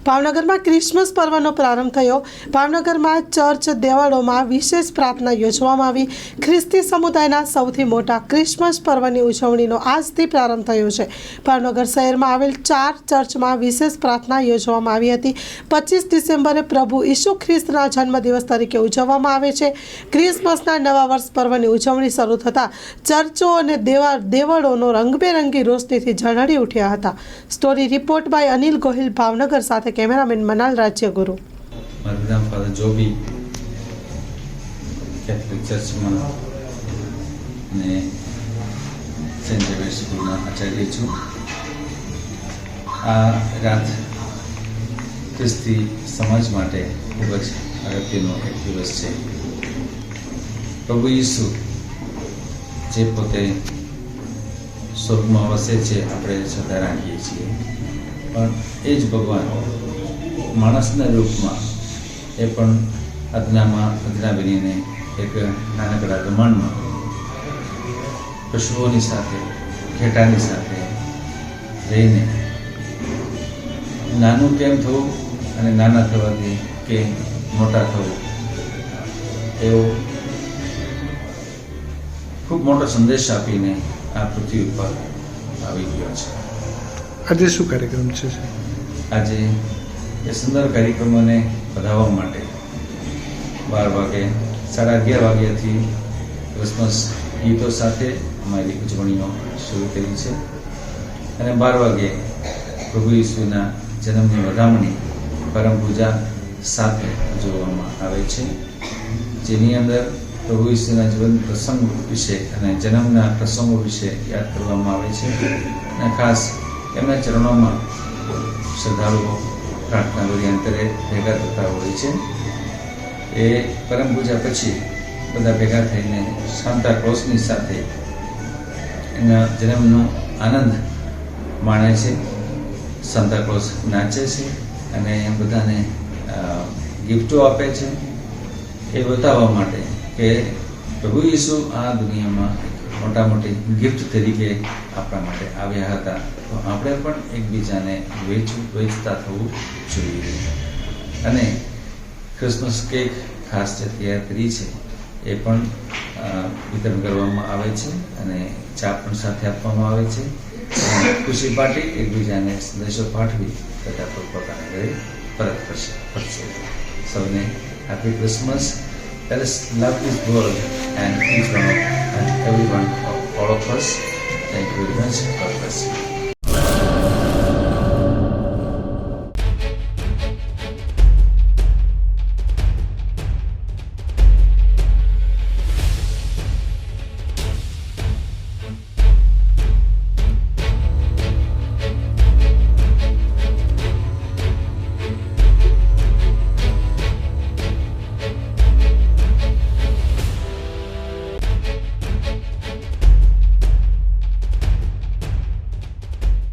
ભાવનગરમાં ક્રિસમસ પર્વનો પ્રારંભ થયો। ભાવનગરમાં ચર્ચ દેવળોમાં વિશેષ પ્રાર્થના યોજવામાં આવી। ખ્રિસ્તી સમુદાયના સૌથી મોટા ક્રિસમસ પર્વની ઉજવણીનો આજથી પ્રારંભ થયો છે। ભાવનગર શહેરમાં આવેલ 4 ચર્ચમાં વિશેષ પ્રાર્થના યોજવામાં આવી હતી। 25 ડિસેમ્બરે પ્રભુ ઈસુ ખ્રિસ્તના જન્મદિવસ તરીકે ઉજવવામાં આવે છે। ક્રિસમસના નવા વર્ષ પર્વની ઉજવણી શરૂ થતાં ચર્ચો અને દેવળોનો રંગબેરંગી રોશનીથી ઝળહળી ઉઠ્યા હતા। Story report by Anil Gohil, Bhavnagar સાથે કેમેરામેન મનાલ રાજ્યગુરુ। મારું નામ ફાધર જોબી, કેથોલિક ચર્ચમાં અને સેન્ટ ઝેવિયર સ્કૂલના આચાર્ય છું। આ રાત ખ્રિસ્તી સમાજ માટે ખૂબ જ અગત્યનો એક દિવસ છે। પ્રભુ ઈસુ જે પોતે સ્વર્ગમાં વસે છે, આપણે શ્રદ્ધા રાખીએ છીએ, પણ એ જ ભગવાન માણસના રૂપમાં એ પણ અદના બનીને એક નાનકડા દમણમાં પશુઓની સાથે, ઘેટાની સાથે રહીને નાનું કેમ થવું અને નાના થવાથી કે મોટા થવું, એવો ખૂબ મોટો સંદેશ આપીને આ પૃથ્વી ઉપર આવી ગયો છે। આજે શું કાર્યક્રમ છે? આજે એ સુંદર કાર્યક્રમોને વધાવવા માટે 12 વાગે, 11:30 વાગ્યાથી ક્રિસમસ ગીતો સાથે અમારી ઉજવણીઓ શરૂ કરી છે અને 12 વાગે પ્રભુ ઈસુના જન્મની વધામણી પરમ પૂજા સાથે ઉજવવામાં આવે છે, જેની અંદર પ્રભુ ઈસુના જીવન પ્રસંગ વિશે અને જન્મના પ્રસંગો વિશે યાદ કરવામાં આવે છે અને ખાસ એમના ચરણોમાં શ્રદ્ધાળુઓ પ્રાર્થના કરી અંતરે ભેગા થતા હોય છે। એ પરમ પૂજા પછી બધા ભેગા થઈને સાન્તા ક્લોઝની સાથે એના જન્મનો આનંદ માણે છે। સાન્તા ક્લોઝ નાચે છે અને બધાને ગિફ્ટો આપે છે, એ બતાવવા માટે કે પ્રભુ ઈસુ આ દુનિયામાં મોટા મોટી ગિફ્ટ તરીકે આપણા માટે આવ્યા હતા, તો આપણે પણ એકબીજાને વેચતા થવું જોઈએ। અને ક્રિસમસ કેક ખાસ જે તૈયાર કરી છે એ પણ વિતરણ કરવામાં આવે છે અને ચા પણ સાથે આપવામાં આવે છે। ખુશી પાર્ટી એકબીજાને સંદેશો પાઠવી તથા પોતાના ઘરે પરત ફરશે। સૌને happy Christmas. Let us love this world and each one and every one of all of us. Thank you very much. God bless you.